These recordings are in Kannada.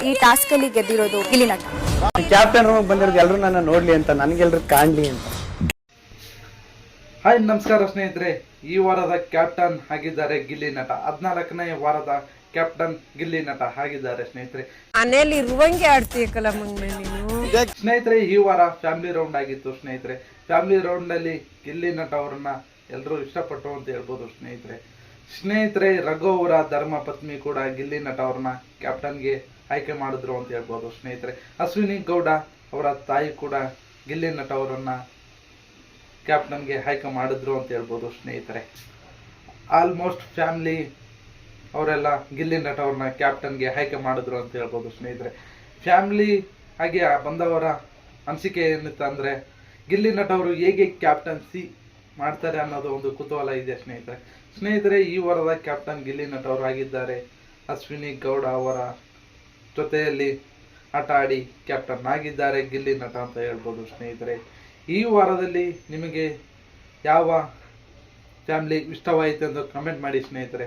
ಈ ಟಾಸ್ಕ್ ಅಲ್ಲಿ ಗೆದ್ದಿರೋದು ಗಿಲ್ಲಿ ನಟ. ಕ್ಯಾಪ್ಟನ್ ರೂಮ್ ಬಂದಿರೋದು ಎಲ್ಲರೂ ನನ್ನ ನೋಡ್ಲಿ ಅಂತ, ನನ್ಗೆಲ್ರು ಕಾಣ್ಲಿ ಅಂತ. ಹಾಯ್ ನಮಸ್ಕಾರ ಸ್ನೇಹಿತರೆ, ಈ ವಾರದ ಕ್ಯಾಪ್ಟನ್ ಆಗಿದ್ದಾರೆ ಗಿಲ್ಲಿ ನಟ. 14ನೇ ವಾರದ ಕ್ಯಾಪ್ಟನ್ ಗಿಲ್ಲಿ ನಟ ಆಗಿದ್ದಾರೆ ಸ್ನೇಹಿತರೆ. ಮನೇಲಿ ಇರುವಂಗೆ ಆಡ್ತೀಯಕ್ಕಲ್ಲ ಮಗನೇ ನೀನು. ಸ್ನೇಹಿತರೆ, ಈ ವಾರ ಫ್ಯಾಮಿಲಿ ರೌಂಡ್ ಆಗಿತ್ತು ಸ್ನೇಹಿತರೆ. ಫ್ಯಾಮಿಲಿ ರೌಂಡ್ ನಲ್ಲಿ ಗಿಲ್ಲಿ ನಟ ಅವರನ್ನ ಎಲ್ಲರೂ ಇಷ್ಟಪಟ್ಟರು ಅಂತ ಹೇಳ್ಬೋದು ಸ್ನೇಹಿತರೆ. ರಘು ಅವರ ಧರ್ಮ ಪತ್ನಿ ಕೂಡ ಗಿಲ್ಲಿ ನಟ ಅವ್ರನ್ನ ಕ್ಯಾಪ್ಟನ್ಗೆ ಆಯ್ಕೆ ಮಾಡಿದ್ರು ಅಂತ ಹೇಳ್ಬೋದು ಸ್ನೇಹಿತರೆ. ಅಶ್ವಿನಿ ಗೌಡ ಅವರ ತಾಯಿ ಕೂಡ ಗಿಲ್ಲಿ ನಟ ಅವರನ್ನ ಕ್ಯಾಪ್ಟನ್ಗೆ ಆಯ್ಕೆ ಮಾಡಿದ್ರು ಅಂತ ಹೇಳ್ಬೋದು ಸ್ನೇಹಿತರೆ. ಆಲ್ಮೋಸ್ಟ್ ಫ್ಯಾಮಿಲಿ ಅವರೆಲ್ಲ ಗಿಲ್ಲಿ ನಟ ಅವ್ರನ್ನ ಕ್ಯಾಪ್ಟನ್ಗೆ ಆಯ್ಕೆ ಮಾಡಿದ್ರು ಅಂತ ಹೇಳ್ಬೋದು ಸ್ನೇಹಿತರೆ. ಫ್ಯಾಮಿಲಿ ಹಾಗೆ ಬಂದವರ ಅನಿಸಿಕೆ ಏನಿತ್ತು ಅಂದ್ರೆ, ಗಿಲ್ಲಿ ನಟ ಅವರು ಹೇಗೆ ಕ್ಯಾಪ್ಟನ್ಸಿ ಮಾಡ್ತಾರೆ ಅನ್ನೋದು ಒಂದು ಕುತೂಹಲ ಇದೆ ಸ್ನೇಹಿತರೆ. ಈ ವಾರದ ಕ್ಯಾಪ್ಟನ್ ಗಿಲ್ಲಿ ನಟ ಅವರು ಆಗಿದ್ದಾರೆ. ಅಶ್ವಿನಿ ಗೌಡ ಅವರ ಜೊತೆಯಲ್ಲಿ ಆಟ ಆಡಿ ಕ್ಯಾಪ್ಟನ್ ಆಗಿದ್ದಾರೆ ಗಿಲ್ಲಿ ನಟ ಅಂತ ಹೇಳ್ಬೋದು ಸ್ನೇಹಿತರೆ. ಈ ವಾರದಲ್ಲಿ ನಿಮಗೆ ಯಾವ ಫ್ಯಾಮಿಲಿ ಇಷ್ಟವಾಯಿತು ಅಂತ ಕಮೆಂಟ್ ಮಾಡಿ ಸ್ನೇಹಿತರೆ.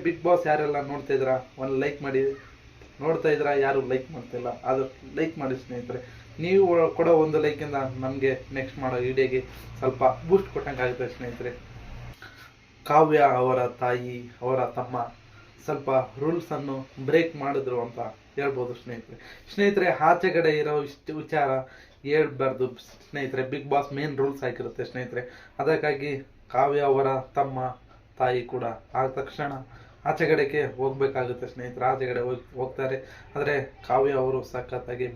ಬಿಗ್ ಬಾಸ್ ಯಾರೆಲ್ಲ ನೋಡ್ತಾ ಇದ್ರ ಒಂದು ಲೈಕ್ ಮಾಡಿ. ನೋಡ್ತಾ ಇದ್ರ ಯಾರು ಲೈಕ್ ಮಾಡ್ತಿಲ್ಲ, ಆದಷ್ಟು ಲೈಕ್ ಮಾಡಿ ಸ್ನೇಹಿತರೆ. ನೀವು ಕೊಡೋ ಒಂದು ಲೈಕಿಂದ ನಮಗೆ ನೆಕ್ಸ್ಟ್ ಮಾಡೋ ವಿಡಿಯೋಗೆ ಸ್ವಲ್ಪ ಬೂಸ್ಟ್ ಕೊಟ್ಟಂಗಾಗುತ್ತೆ ಸ್ನೇಹಿತರೆ. ಕಾವ್ಯ ಅವರ ತಾಯಿ ಅವರ ತಮ್ಮ ಸ್ವಲ್ಪ ರೂಲ್ಸ್ ಅನ್ನು ಬ್ರೇಕ್ ಮಾಡಿದ್ರು ಅಂತ ಹೇಳ್ಬೋದು ಸ್ನೇಹಿತರೆ. ಆಚೆಗಡೆ ಇರೋ ಇಷ್ಟು ವಿಚಾರ ಹೇಳ್ಬಾರ್ದು ಸ್ನೇಹಿತರೆ. ಬಿಗ್ ಬಾಸ್ ಮೇನ್ ರೂಲ್ಸ್ ಆಗಿರುತ್ತೆ ಸ್ನೇಹಿತರೆ. ಅದಕ್ಕಾಗಿ ಕಾವ್ಯ ಅವರ ತಮ್ಮ ತಾಯಿ ಕೂಡ ಆದ ತಕ್ಷಣ ಆಚೆಗಡೆಗೆ ಹೋಗ್ಬೇಕಾಗುತ್ತೆ ಸ್ನೇಹಿತರೆ. ಆಚೆಗಡೆ ಹೋಗ್ತಾರೆ. ಆದರೆ ಕಾವ್ಯ ಅವರು ಸಖತ್ತಾಗಿ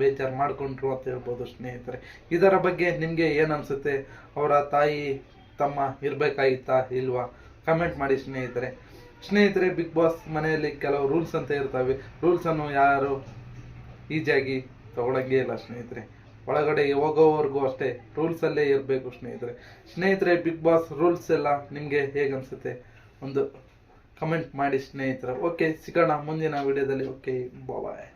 ಬೇಜಾರು ಮಾಡ್ಕೊಂಡ್ರು ಅಂತ ಹೇಳ್ಬೋದು ಸ್ನೇಹಿತರೆ. ಇದರ ಬಗ್ಗೆ ನಿಮಗೆ ಏನು ಅನಿಸುತ್ತೆ? ಅವರ ತಾಯಿ ತಮ್ಮ ಇರಬೇಕಾಗಿತ್ತಾ ಇಲ್ವಾ? ಕಮೆಂಟ್ ಮಾಡಿ ಸ್ನೇಹಿತರೆ. ಬಿಗ್ ಬಾಸ್ ಮನೆಯಲ್ಲಿ ಕೆಲವು ರೂಲ್ಸ್ ಅಂತ ಇರ್ತವೆ. ರೂಲ್ಸನ್ನು ಯಾರು ಈಸಿಯಾಗಿ ತಗೊಳಂಗೇ ಇಲ್ಲ ಸ್ನೇಹಿತರೆ. ಒಳಗಡೆ ಹೋಗೋವರೆಗೂ ಅಷ್ಟೇ ರೂಲ್ಸಲ್ಲೇ ಇರಬೇಕು ಸ್ನೇಹಿತರೆ. ಬಿಗ್ ಬಾಸ್ ರೂಲ್ಸ್ ಎಲ್ಲ ನಿಮಗೆ ಹೇಗನ್ಸುತ್ತೆ ಒಂದು ಕಮೆಂಟ್ ಮಾಡಿ ಸ್ನೇಹಿತರೆ. ಓಕೆ, ಸಿಗೋಣ ಮುಂದಿನ ವಿಡಿಯೋದಲ್ಲಿ. ಓಕೆ, ಬಾಯ್.